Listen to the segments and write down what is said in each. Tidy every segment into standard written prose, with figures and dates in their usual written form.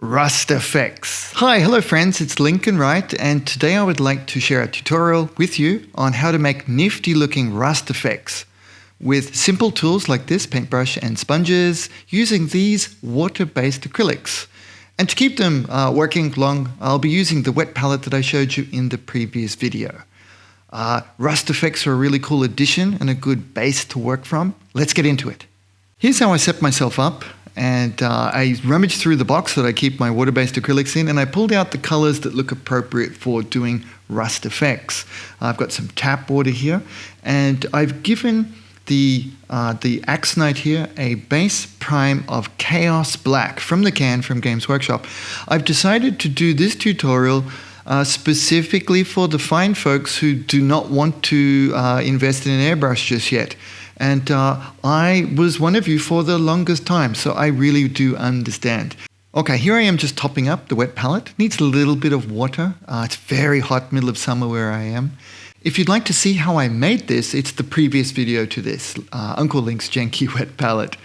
Rust effects. Hi, hello friends, it's Lincoln Wright, and today I would like to share a tutorial with you on how to make nifty looking rust effects with simple tools like this, paintbrush and sponges, using these water-based acrylics. And to keep them working long, I'll be using the wet palette that I showed you in the previous video. Rust effects are a really cool addition and a good base to work from. Let's get into it. Here's how I set myself up. And I rummaged through the box that I keep my water-based acrylics in, and I pulled out the colors that look appropriate for doing rust effects. I've got some tap water here, and I've given the Axeknight here a base prime of Chaos Black from the can from Games Workshop. I've decided to do this tutorial specifically for the fine folks who do not want to invest in an airbrush just yet. And I was one of you for the longest time, so I really do understand. Okay, here I am just topping up the wet palette. Needs a little bit of water. It's very hot, middle of summer where I am. If you'd like to see how I made this, it's the previous video to this, Uncle Link's Janky Wet Palette.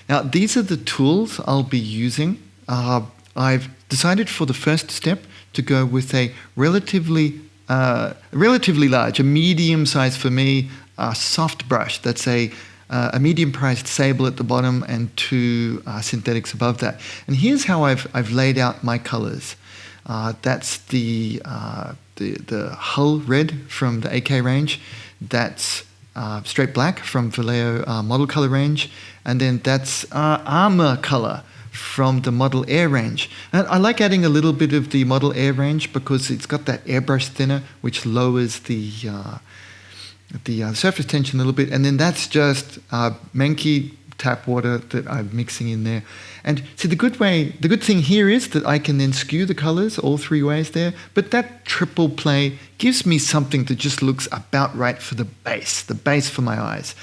Now, these are the tools I'll be using. I've decided for the first step to go with a relatively large, a medium size for me, soft brush. That's a medium-priced sable at the bottom and two synthetics above that. And here's how I've laid out my colors. That's the Hull Red from the AK range. That's Straight Black from Vallejo Model Color range. And then that's Armor Color from the Model Air range. And I like adding a little bit of the Model Air range because it's got that airbrush thinner which lowers the surface tension a little bit, and then that's just Menke tap water that I'm mixing in there. And see, the good thing here is that I can then skew the colors all three ways there, but that triple play gives me something that just looks about right for the base for my eyes.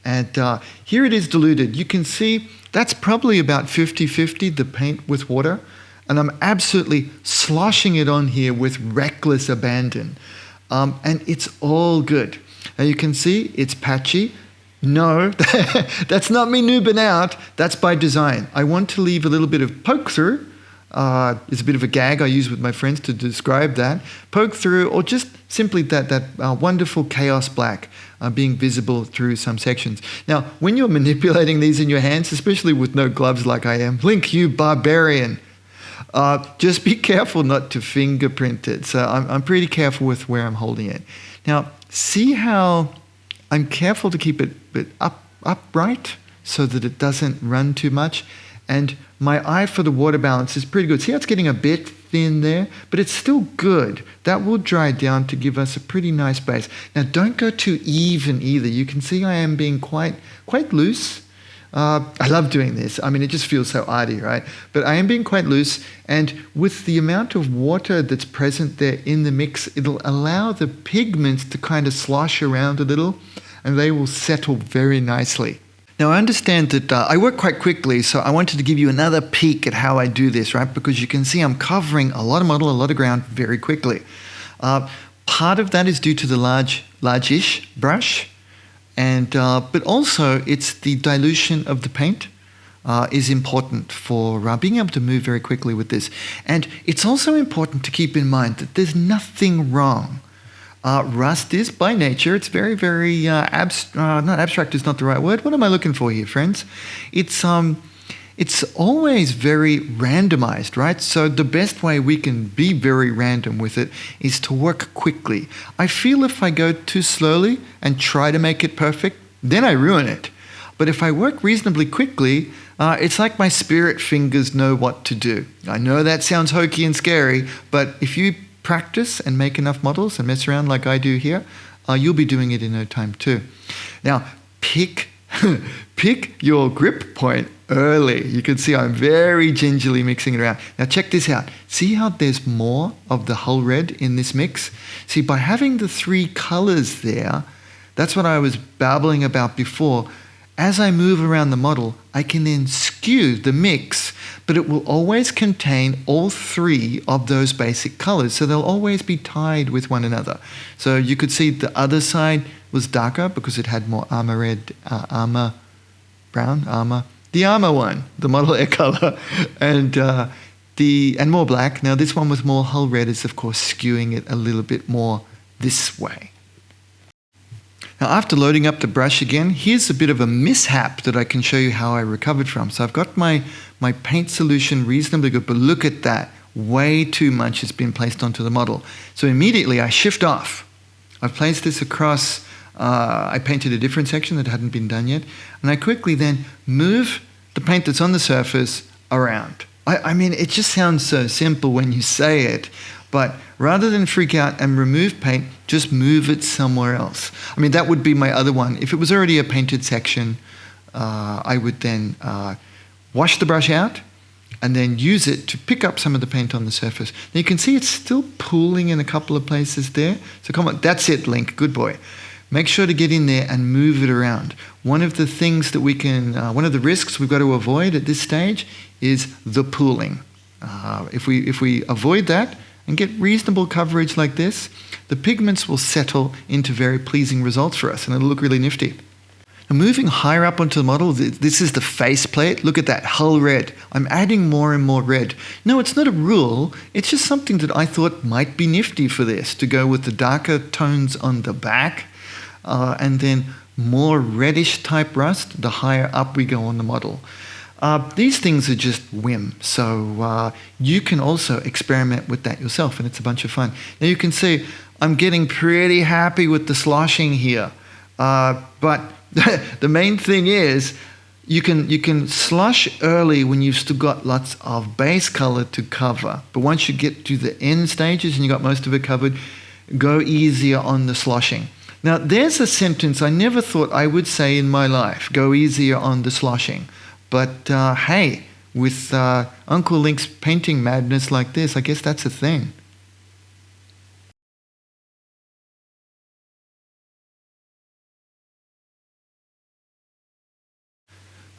And here it is diluted. You can see that's probably about 50-50, the paint with water, and I'm absolutely sloshing it on here with reckless abandon. And it's all good. Now you can see it's patchy. No, that's not me noobing out. That's by design. I want to leave a little bit of poke through. It's a bit of a gag I use with my friends to describe that. Poke through, or just simply that wonderful Chaos Black being visible through some sections. Now, when you're manipulating these in your hands, especially with no gloves like I am, Link, you barbarian, just be careful not to fingerprint it. So I'm pretty careful with where I'm holding it. Now, see how I'm careful to keep it upright so that it doesn't run too much. And my eye for the water balance is pretty good. See how it's getting a bit thin there? But it's still good. That will dry down to give us a pretty nice base. Now, don't go too even either. You can see I am being quite loose. I love doing this. I mean, it just feels so arty, right? But I am being quite loose, and with the amount of water that's present there in the mix, it'll allow the pigments to kind of slosh around a little, and they will settle very nicely. Now, I understand that I work quite quickly, so I wanted to give you another peek at how I do this, right? Because you can see I'm covering a lot of model, a lot of ground very quickly. Part of that is due to the large-ish brush. And, but also, it's the dilution of the paint is important for being able to move very quickly with this. And it's also important to keep in mind that there's nothing wrong. Rust is, by nature, it's very, very, not abstract is not the right word. What am I looking for here, friends? It's always very randomized, right? So the best way we can be very random with it is to work quickly. I feel if I go too slowly and try to make it perfect, then I ruin it. But if I work reasonably quickly, it's like my spirit fingers know what to do. I know that sounds hokey and scary, but if you practice and make enough models and mess around like I do here, you'll be doing it in no time too. Now, pick your grip point early. You can see I'm very gingerly mixing it around. Now check this out. See how there's more of the Hull Red in this mix? See, by having the three colors there, that's what I was babbling about before. As I move around the model, I can then skew the mix, but it will always contain all three of those basic colors, so they'll always be tied with one another. So you could see the other side was darker because it had more armor red, the armor one, the Model Air color, and and more black. Now this one with more hull red is of course skewing it a little bit more this way. Now after loading up the brush again, here's a bit of a mishap that I can show you how I recovered from. So I've got my paint solution reasonably good, but look at that. Way too much has been placed onto the model. So immediately I shift off. I've placed this across, I painted a different section that hadn't been done yet, and I quickly then move the paint that's on the surface around. I mean, it just sounds so simple when you say it, but rather than freak out and remove paint, just move it somewhere else. I mean, that would be my other one. If it was already a painted section, I would then wash the brush out and then use it to pick up some of the paint on the surface. Now you can see it's still pooling in a couple of places there. So come on, that's it, Link, good boy. Make sure to get in there and move it around. One of the things that we can, one of the risks we've got to avoid at this stage is the pooling. If we avoid that and get reasonable coverage like this, the pigments will settle into very pleasing results for us and it'll look really nifty. Now moving higher up onto the model, this is the faceplate. Look at that hull red. I'm adding more and more red. No, it's not a rule. It's just something that I thought might be nifty for this, to go with the darker tones on the back and then more reddish type rust the higher up we go on the model. These things are just whim, so you can also experiment with that yourself and it's a bunch of fun. Now you can see I'm getting pretty happy with the sloshing here, but the main thing is you can slosh early when you've still got lots of base color to cover, but once you get to the end stages and you got most of it covered, go easier on the sloshing. Now there's a sentence I never thought I would say in my life, go easier on the sloshing. But hey, with Uncle Link's painting madness like this, I guess that's a thing.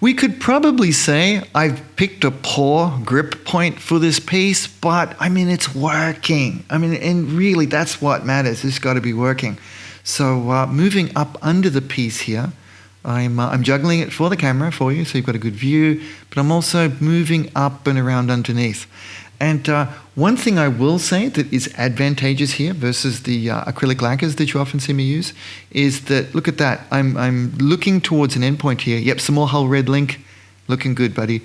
We could probably say I've picked a poor grip point for this piece, but I mean, it's working. I mean, and really that's what matters. It's got to be working. So moving up under the piece here, I'm juggling it for the camera for you, so you've got a good view, but I'm also moving up and around underneath. And one thing I will say that is advantageous here versus the acrylic lacquers that you often see me use is that, look at that, I'm looking towards an endpoint here. Yep, some more hull red, Link, looking good, buddy.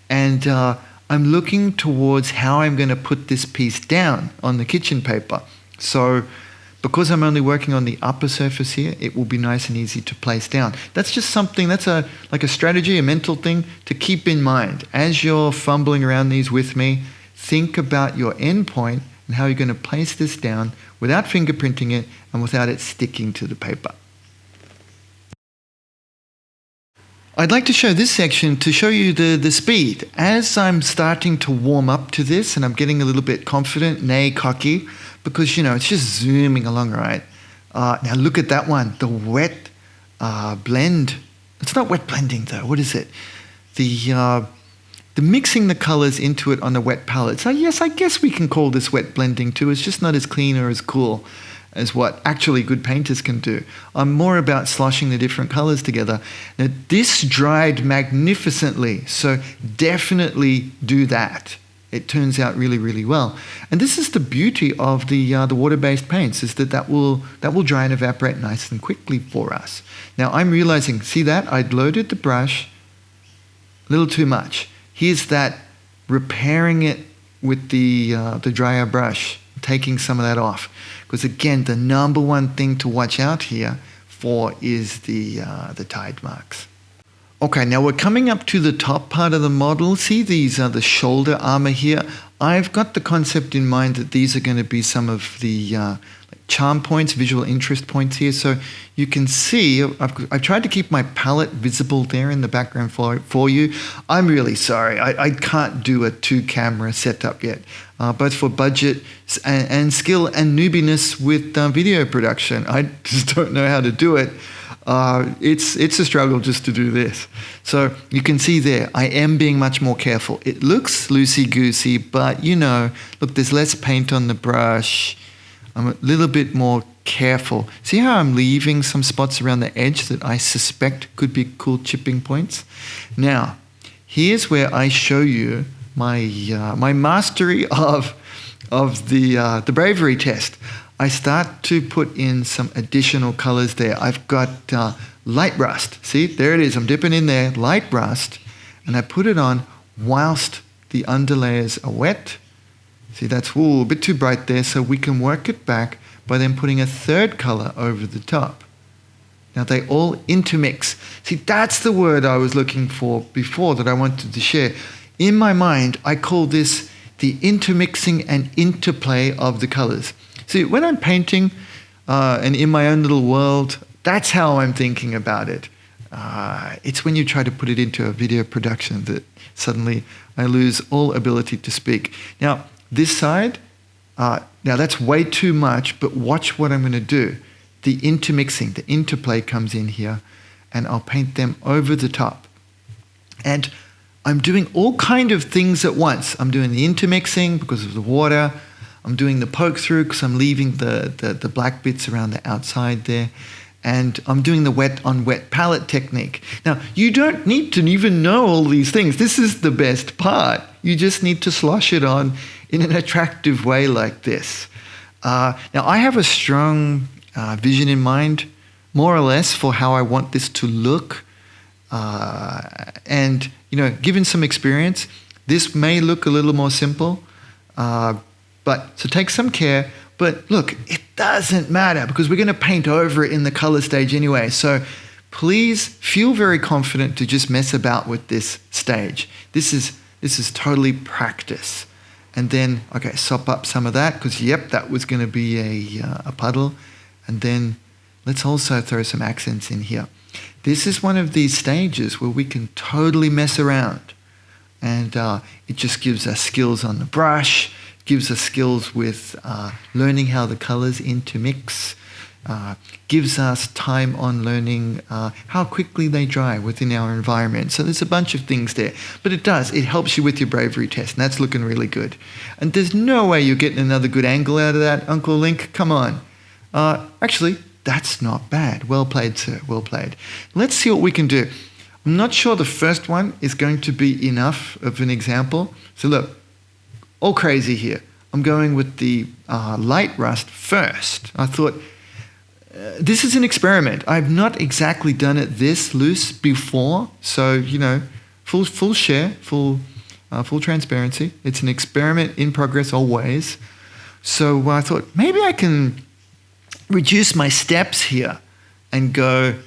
And I'm looking towards how I'm going to put this piece down on the kitchen paper. So because I'm only working on the upper surface here, it will be nice and easy to place down. That's just something, that's like a strategy, a mental thing to keep in mind. As you're fumbling around these with me, think about your endpoint and how you're going to place this down without fingerprinting it and without it sticking to the paper. I'd like to show this section to show you the speed. As I'm starting to warm up to this and I'm getting a little bit confident, nay cocky, because you know it's just zooming along, right? Now look at that one, the wet blend. It's not wet blending though, what is it? The mixing the colors into it on a wet palette. So yes, I guess we can call this wet blending too. It's just not as clean or as cool as what actually good painters can do. I'm more about sloshing the different colors together. Now this dried magnificently, so definitely do that. It turns out really, really well. And this is the beauty of the water-based paints, is that will dry and evaporate nice and quickly for us. Now I'm realizing, see that? I'd loaded the brush a little too much. Here's that repairing it with the dryer brush, taking some of that off. Because again, the number one thing to watch out here for is the tide marks. Okay, now we're coming up to the top part of the model. See these are the shoulder armor here. I've got the concept in mind that these are going to be some of the charm points, visual interest points here. So you can see I've tried to keep my palette visible there in the background for you. I'm really sorry. I can't do a 2-camera setup yet, both for budget and skill and newbiness with video production. I just don't know how to do it. It's a struggle just to do this. So you can see there, I am being much more careful. It looks loosey-goosey, but you know, look, there's less paint on the brush. I'm a little bit more careful. See how I'm leaving some spots around the edge that I suspect could be cool chipping points? Now, here's where I show you my mastery of the bravery test, I start to put in some additional colors there. I've got light rust. See, there it is. I'm dipping in there, light rust, and I put it on whilst the underlayers are wet. See, that's a bit too bright there, so we can work it back by then putting a third color over the top. Now they all intermix. See, that's the word I was looking for before that I wanted to share. In my mind, I call this the intermixing and interplay of the colors. See, when I'm painting and in my own little world, that's how I'm thinking about it. It's when you try to put it into a video production that suddenly I lose all ability to speak. Now, this side, now that's way too much, but watch what I'm going to do. The intermixing, the interplay comes in here, and I'll paint them over the top. And I'm doing all kind of things at once. I'm doing the intermixing because of the water. I'm doing the poke through because I'm leaving the black bits around the outside there. And I'm doing the wet on wet palette technique. Now, you don't need to even know all these things. This is the best part. You just need to slosh it on in an attractive way like this. Now, I have a strong vision in mind, more or less, for how I want this to look. And, given some experience, this may look a little more simple. So take some care. But look, it doesn't matter because we're going to paint over it in the color stage anyway. So please feel very confident to just mess about with this stage. This is totally practice. And then, okay, sop up some of that because, yep, that was going to be a puddle. And then let's also throw some accents in here. This is one of these stages where we can totally mess around. And it just gives us skills on the brush, gives us skills with learning how the colors intermix, gives us time on learning how quickly they dry within our environment. So there's a bunch of things there. But it helps you with your bravery test, and that's looking really good. And there's no way you're getting another good angle out of that, Uncle Link. Come on. Actually, that's not bad. Well played, sir. Well played. Let's see what we can do. I'm not sure the first one is going to be enough of an example. So look, all crazy here. I'm going with the light rust first. I thought, this is an experiment. I've not exactly done it this loose before. So, full share, full transparency. It's an experiment in progress always. So I thought, maybe I can reduce my steps here and go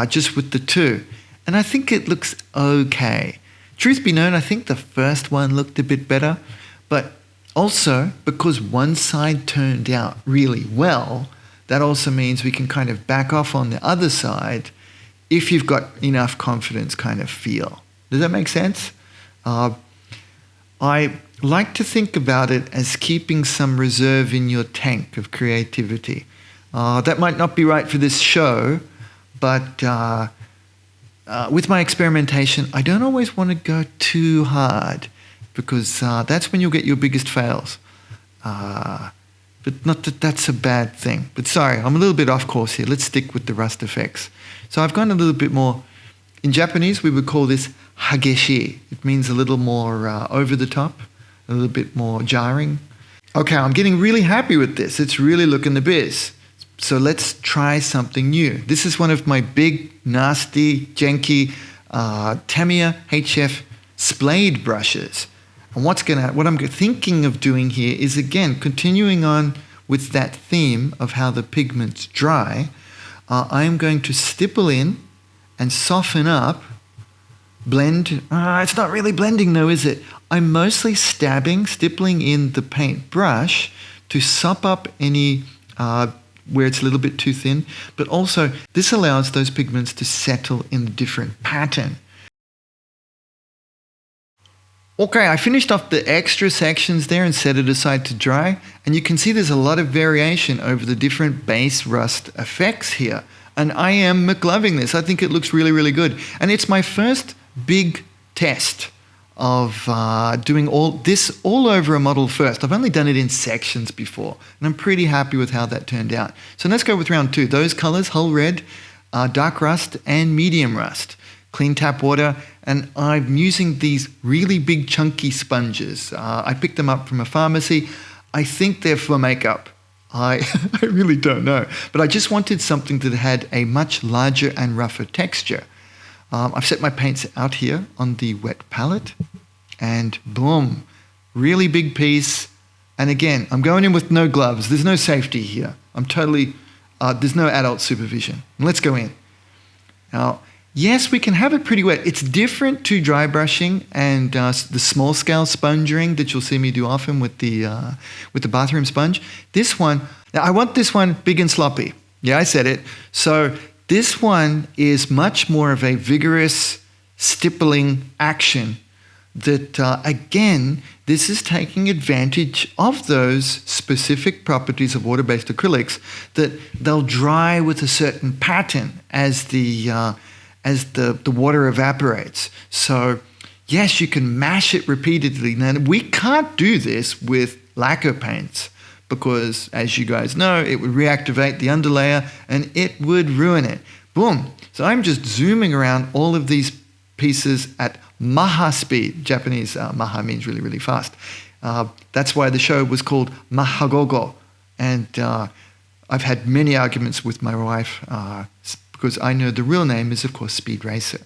just with the two. And I think it looks okay. Truth be known, I think the first one looked a bit better, but also because one side turned out really well, that also means we can kind of back off on the other side if you've got enough confidence kind of feel. Does that make sense? I like to think about it as keeping some reserve in your tank of creativity. That might not be right for this show, but with my experimentation, I don't always want to go too hard because that's when you'll get your biggest fails. But not that that's a bad thing. But sorry, I'm a little bit off course here. Let's stick with the rust effects. So I've gone a little bit more. In Japanese, we would call this hageshi. It means a little more over the top, a little bit more jarring. Okay, I'm getting really happy with this. It's really looking the biz. So let's try something new. This is one of my big, nasty, janky Tamiya HF splayed brushes. And what I'm thinking of doing here is, again, continuing on with that theme of how the pigments dry. I'm going to stipple in and soften up, blend. It's not really blending though, is it? I'm mostly stippling in the paint brush to sop up any where it's a little bit too thin, but also this allows those pigments to settle in a different pattern. Okay, I finished off the extra sections there and set it aside to dry, and you can see there's a lot of variation over the different base rust effects here. And I am McLoving this. I think it looks really, really good. And it's my first big test of doing all over a model first. I've only done it in sections before, and I'm pretty happy with how that turned out. So let's go with round 2. Those colors, Hull Red, Dark Rust, and Medium Rust. Clean tap water, and I'm using these really big chunky sponges. I picked them up from a pharmacy. I think they're for makeup. I really don't know. But I just wanted something that had a much larger and rougher texture. I've set my paints out here on the wet palette, and boom, really big piece. And again, I'm going in with no gloves. There's no safety here. There's no adult supervision. Let's go in. Now, yes, we can have it pretty wet. It's different to dry brushing and the small scale sponging that you'll see me do often with the bathroom sponge. This one, now I want this one big and sloppy. Yeah, I said it. So this one is much more of a vigorous stippling action that, again, this is taking advantage of those specific properties of water-based acrylics, that they'll dry with a certain pattern as the water evaporates. So yes, you can mash it repeatedly. Now, we can't do this with lacquer paints because, as you guys know, it would reactivate the underlayer and it would ruin it. Boom. So I'm just zooming around all of these pieces at maha speed. Japanese maha means really, really fast. That's why the show was called Mahagogo. And I've had many arguments with my wife because I know the real name is, of course, Speed Racer.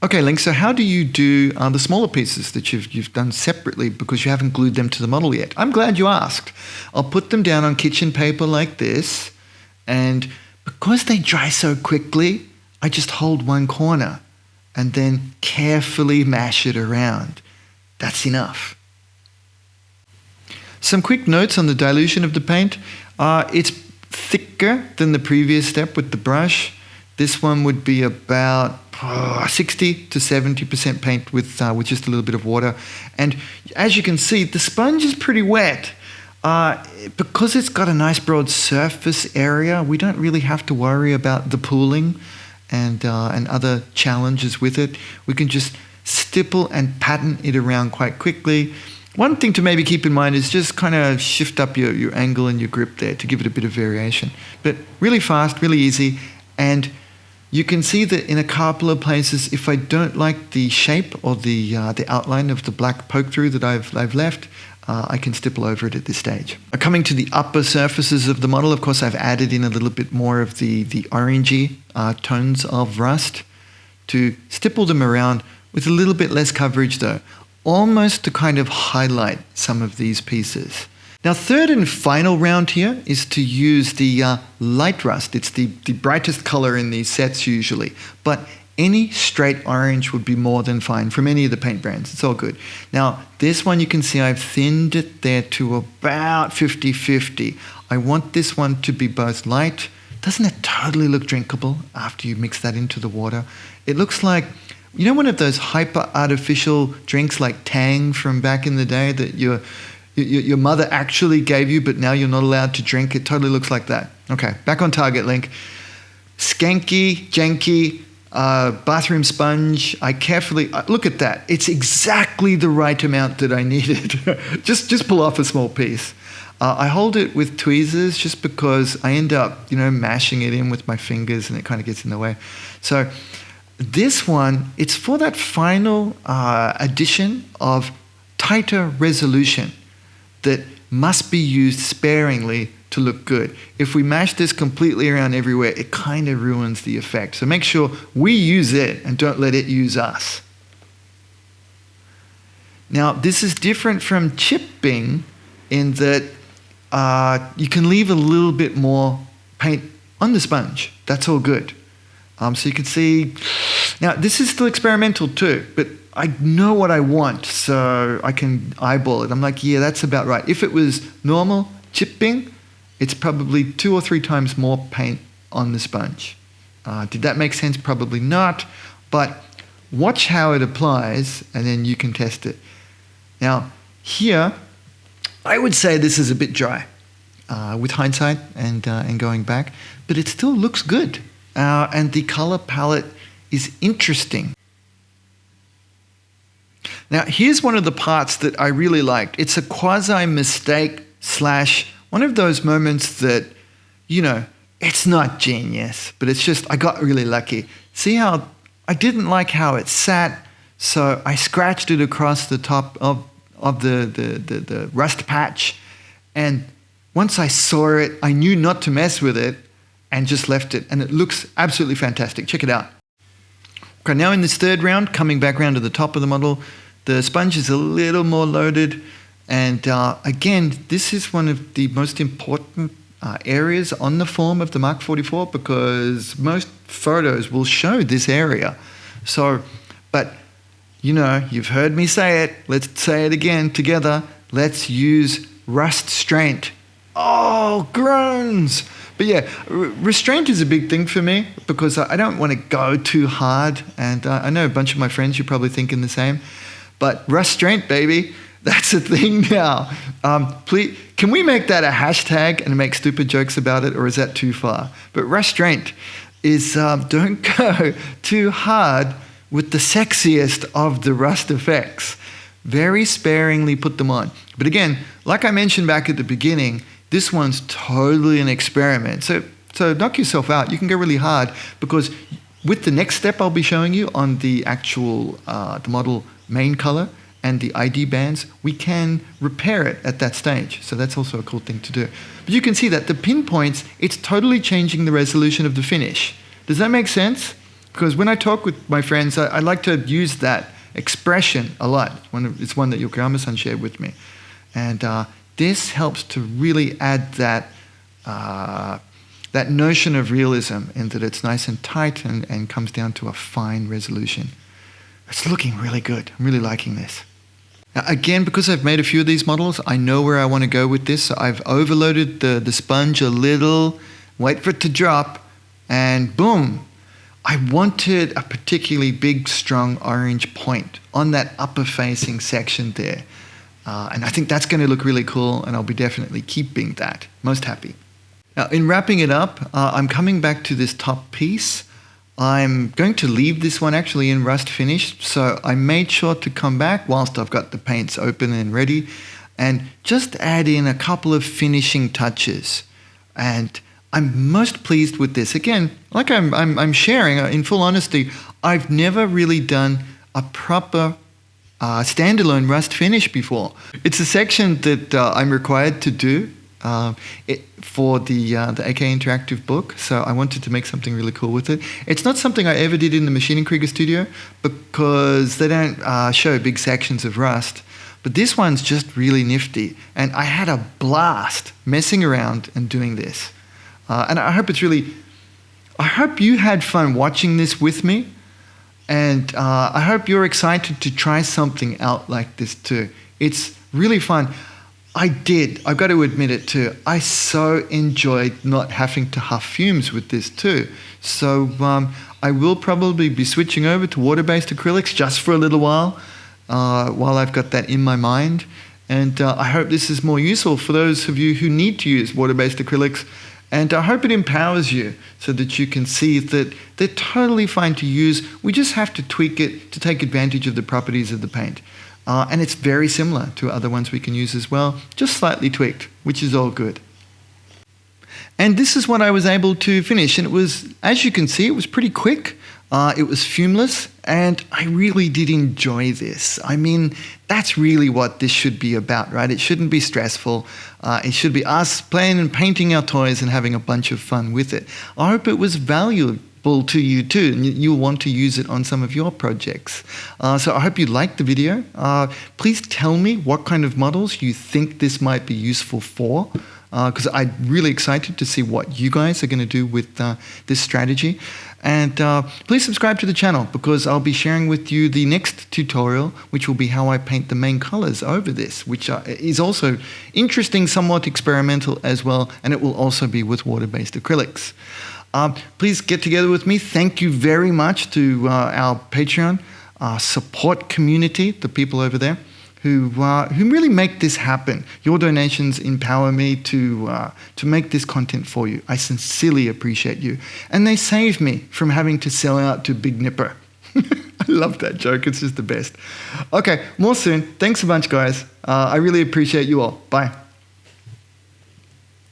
Okay, Link, so how do you do the smaller pieces that you've done separately because you haven't glued them to the model yet? I'm glad you asked. I'll put them down on kitchen paper like this, and because they dry so quickly, I just hold one corner and then carefully mash it around. That's enough. Some quick notes on the dilution of the paint. It's thicker than the previous step with the brush. This one would be about 60 to 70% paint with just a little bit of water. And as you can see, the sponge is pretty wet. Because it's got a nice broad surface area, we don't really have to worry about the pooling and other challenges with it. We can just stipple and pattern it around quite quickly. One thing to maybe keep in mind is just kind of shift up your angle and your grip there to give it a bit of variation. But really fast, really easy. And you can see that in a couple of places, if I don't like the shape or the outline of the black poke through that I've left, I can stipple over it at this stage. Coming to the upper surfaces of the model, of course, I've added in a little bit more of the orangey tones of rust to stipple them around with a little bit less coverage though, almost to kind of highlight some of these pieces. Now, third and final round here is to use the light rust. It's the brightest color in these sets usually, but any straight orange would be more than fine from any of the paint brands. It's all good. Now, this one you can see I've thinned it there to about 50-50. I want this one to be both light. Doesn't it totally look drinkable after you mix that into the water? It looks like, you know, one of those hyper artificial drinks like Tang from back in the day that your mother actually gave you, but now you're not allowed to drink. It totally looks like that. Okay, back on target, Link. Skanky, janky, bathroom sponge. I carefully, look at that. It's exactly the right amount that I needed. just pull off a small piece. I hold it with tweezers just because I end up, mashing it in with my fingers and it kind of gets in the way. So this one, it's for that final addition of tighter resolution that must be used sparingly to look good. If we mash this completely around everywhere, it kind of ruins the effect. So make sure we use it and don't let it use us. Now, this is different from chipping in that you can leave a little bit more paint on the sponge. That's all good. So you can see, now this is still experimental too, but I know what I want, so I can eyeball it. I'm like, yeah, that's about right. If it was normal chipping, it's probably 2 or 3 times more paint on the sponge. Did that make sense? Probably not, but watch how it applies and then you can test it. Now, here, I would say this is a bit dry with hindsight and going back, but it still looks good. And the color palette is interesting. Now, here's one of the parts that I really liked. It's a quasi-mistake / one of those moments that, it's not genius, but it's just, I got really lucky. See how I didn't like how it sat, So I scratched it across the top of the rust patch. And once I saw it, I knew not to mess with it and just left it. And it looks absolutely fantastic. Check it out. Okay, now in this third round, coming back around to the top of the model, the sponge is a little more loaded. And again, this is one of the most important areas on the form of the Mark 44 because most photos will show this area. So, but you know, you've heard me say it. Let's say it again together. Let's use restraint. Oh, groans. But yeah, restraint is a big thing for me because I don't want to go too hard. And I know a bunch of my friends, you're probably thinking the same. But restraint, baby, that's a thing now. Please, can we make that a hashtag and make stupid jokes about it, or is that too far? But restraint is don't go too hard with the sexiest of the rust effects. Very sparingly put them on. But again, like I mentioned back at the beginning, this one's totally an experiment. So knock yourself out. You can go really hard because with the next step I'll be showing you on the actual the model main color and the ID bands, we can repair it at that stage. So that's also a cool thing to do. But you can see that the pinpoints, it's totally changing the resolution of the finish. Does that make sense? Because when I talk with my friends, I like to use that expression a lot. It's one that Yokoyama-san shared with me. And this helps to really add that that notion of realism in that it's nice and tight and comes down to a fine resolution. It's looking really good. I'm really liking this. Now, again, because I've made a few of these models, I know where I want to go with this. So I've overloaded the sponge a little, wait for it to drop, and boom. I wanted a particularly big, strong orange point on that upper-facing section there. And I think that's going to look really cool, and I'll be definitely keeping that. Most happy. Now, in wrapping it up, I'm coming back to this top piece. I'm going to leave this one actually in rust finish, so I made sure to come back whilst I've got the paints open and ready, and just add in a couple of finishing touches. And I'm most pleased with this. Again, like I'm sharing, in full honesty, I've never really done a proper standalone rust finish before. It's a section that I'm required to do for the AK Interactive book, so I wanted to make something really cool with it. It's not something I ever did in the Maschinen Krieger studio because they don't show big sections of rust, but this one's just really nifty, and I had a blast messing around and doing this. And I hope I hope you had fun watching this with me, and I hope you're excited to try something out like this too. It's really fun. I've got to admit it too, I so enjoyed not having to huff fumes with this too. So I will probably be switching over to water-based acrylics just for a little while I've got that in my mind. And I hope this is more useful for those of you who need to use water-based acrylics. And I hope it empowers you so that you can see that they're totally fine to use. We just have to tweak it to take advantage of the properties of the paint. And it's very similar to other ones we can use as well, just slightly tweaked, which is all good. And this is what I was able to finish. And it was, as you can see, it was pretty quick. It was fumeless, and I really did enjoy this. I mean, that's really what this should be about, right? It shouldn't be stressful. It should be us playing and painting our toys and having a bunch of fun with it. I hope it was valuable to you too, and you'll want to use it on some of your projects. So I hope you liked the video. Please tell me what kind of models you think this might be useful for, because I'm really excited to see what you guys are going to do with this strategy. And please subscribe to the channel because I'll be sharing with you the next tutorial, which will be how I paint the main colors over this, which is also interesting, somewhat experimental as well, and it will also be with water-based acrylics. Please get together with me. Thank you very much to our Patreon support community, the people over there, who really make this happen. Your donations empower me to make this content for you. I sincerely appreciate you. And they save me from having to sell out to Big Nipper. I love that joke. It's just the best. Okay, more soon. Thanks a bunch, guys. I really appreciate you all. Bye.